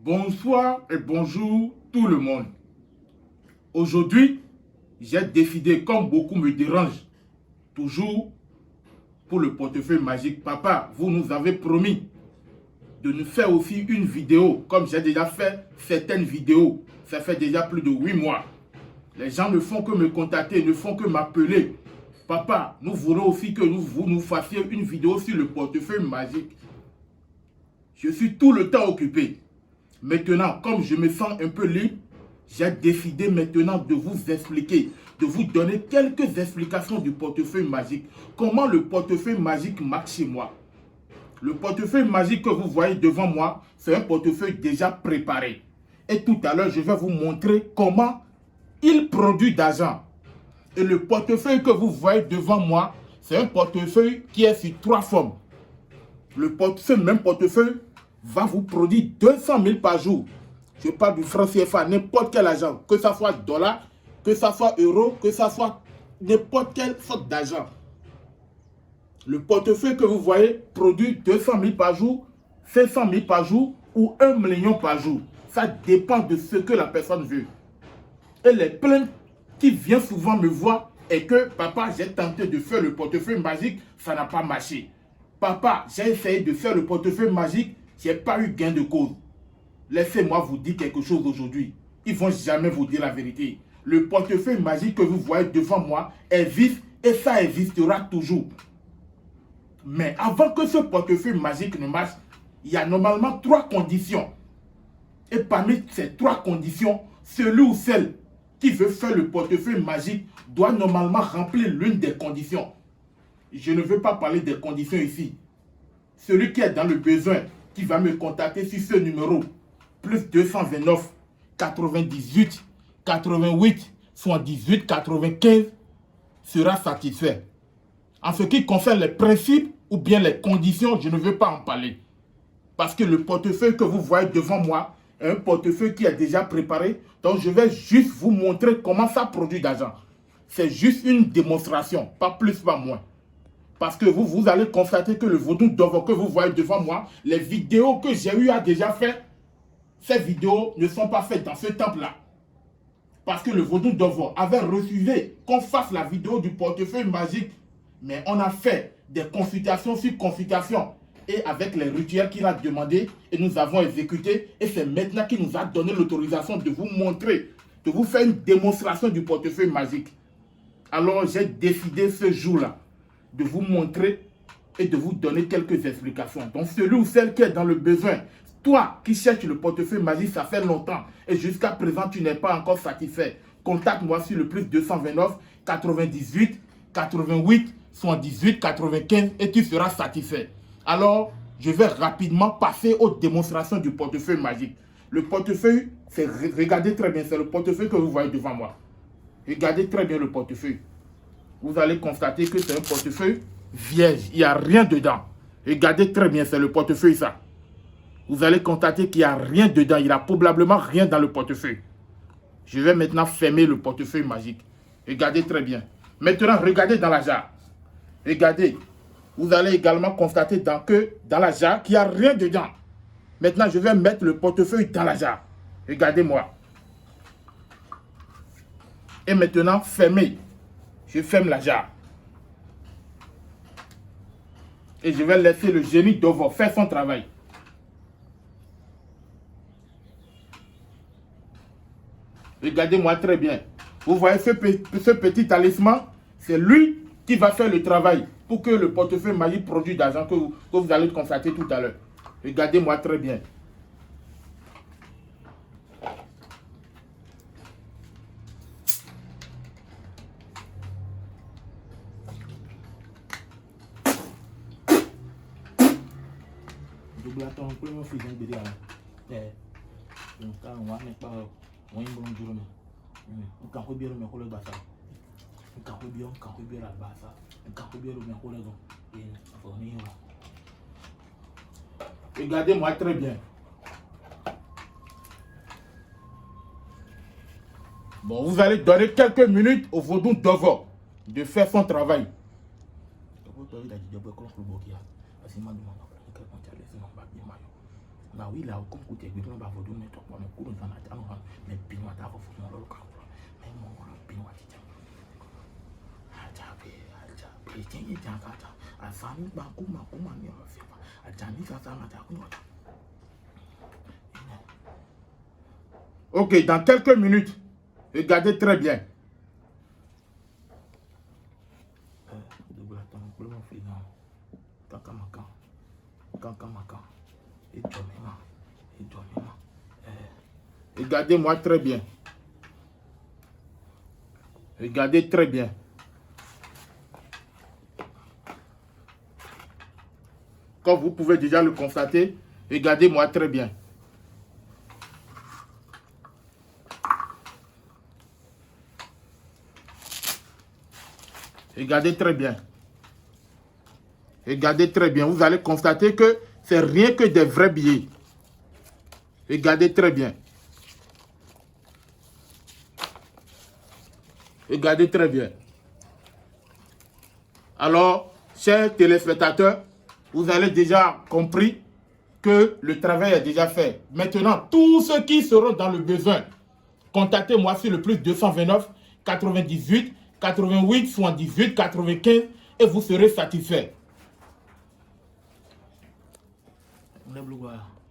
Bonsoir et bonjour tout le monde. Aujourd'hui, j'ai décidé, comme beaucoup me dérangent, toujours pour le portefeuille magique. Papa, vous nous avez promis de nous faire aussi une vidéo, comme j'ai déjà fait certaines vidéos. Ça fait déjà plus de 8 mois. Les gens ne font que me contacter, ne font que m'appeler. Papa, nous voulons aussi que vous nous fassiez une vidéo sur le portefeuille magique. Je suis tout le temps occupé. Maintenant, comme je me sens un peu libre, j'ai décidé maintenant de vous expliquer, de vous donner quelques explications du portefeuille magique. Comment le portefeuille magique marche chez moi. Le portefeuille magique que vous voyez devant moi, c'est un portefeuille déjà préparé. Et tout à l'heure, je vais vous montrer comment il produit d'argent. Et le portefeuille que vous voyez devant moi, c'est un portefeuille qui est sur 3 formes. Ce même portefeuille va vous produire 200 000 par jour. Je parle du franc CFA, n'importe quel argent, que ce soit dollar, que ce soit euro, que ce soit n'importe quelle sorte d'argent. Le portefeuille que vous voyez produit 200 000 par jour, 500 000 par jour ou 1 million par jour. Ça dépend de ce que la personne veut. Et les plaintes qui viennent souvent me voir est que papa, j'ai tenté de faire le portefeuille magique, ça n'a pas marché. Papa, j'ai essayé de faire le portefeuille magique, je n'ai pas eu gain de cause. Laissez-moi vous dire quelque chose aujourd'hui. Ils ne vont jamais vous dire la vérité. Le portefeuille magique que vous voyez devant moi existe et ça existera toujours. Mais avant que ce portefeuille magique ne marche, il y a normalement 3 conditions. Et parmi ces 3 conditions, celui ou celle qui veut faire le portefeuille magique doit normalement remplir l'une des conditions. Je ne veux pas parler des conditions ici. Celui qui est dans le besoin, qui va me contacter sur ce numéro, plus 229 98 88 78 95, sera satisfait. En ce qui concerne les principes ou bien les conditions, je ne veux pas en parler. Parce que le portefeuille que vous voyez devant moi est un portefeuille qui est déjà préparé. Donc je vais juste vous montrer comment ça produit d'argent. C'est juste une démonstration, pas plus, pas moins. Parce que vous allez constater que le vaudou d'Ovo que vous voyez devant moi, les vidéos que j'ai eu à déjà faire, ces vidéos ne sont pas faites dans ce temple-là. Parce que le vaudou d'Ovo avait refusé qu'on fasse la vidéo du portefeuille magique. Mais on a fait des consultations sur consultations. Et avec les rituels qu'il a demandé, et nous avons exécuté. Et c'est maintenant qu'il nous a donné l'autorisation de vous montrer, de vous faire une démonstration du portefeuille magique. Alors j'ai décidé ce jour-là de vous montrer et de vous donner quelques explications. Donc celui ou celle qui est dans le besoin, toi qui cherches le portefeuille magique, ça fait longtemps et jusqu'à présent tu n'es pas encore satisfait, contacte-moi sur le plus 229 98 88 78 95 et tu seras satisfait. Alors je vais rapidement passer aux démonstrations du portefeuille magique. Le portefeuille, regardez très bien, c'est le portefeuille que vous voyez devant moi. Regardez très bien le portefeuille. Vous allez constater que c'est un portefeuille vierge. Il n'y a rien dedans. Regardez très bien, c'est le portefeuille ça. Vous allez constater qu'il n'y a rien dedans. Il n'y a probablement rien dans le portefeuille. Je vais maintenant fermer le portefeuille magique. Regardez très bien. Maintenant, regardez dans la jarre. Regardez. Vous allez également constater dans la jarre qu'il n'y a rien dedans. Maintenant, je vais mettre le portefeuille dans la jarre. Regardez-moi. Et maintenant, fermez. Je ferme la jarre. Et je vais laisser le génie d'Ovo faire son travail. Regardez-moi très bien. Vous voyez ce petit talisman? C'est lui qui va faire le travail pour que le portefeuille magique produise d'argent que vous allez constater tout à l'heure. Regardez-moi très bien. Regardez-moi très bien. Bon, vous allez donner quelques minutes au vaudou d'Ovo de faire son travail. Bah oui, là, comme vous dites, on va vous donner tout pour le coup, on va mais bien, on va vous faire mon local. Mais mon bien, on va dire. Ok, dans quelques minutes, regardez très bien. Regardez-moi très bien. Regardez très bien. Comme vous pouvez déjà le constater, regardez-moi très bien. Regardez très bien. Regardez très bien. Vous allez constater que c'est rien que des vrais billets. Regardez très bien. Regardez très bien. Alors, chers téléspectateurs, vous avez déjà compris que le travail est déjà fait. Maintenant, tous ceux qui seront dans le besoin, contactez-moi sur le plus 229 98 88 78 95 et vous serez satisfait.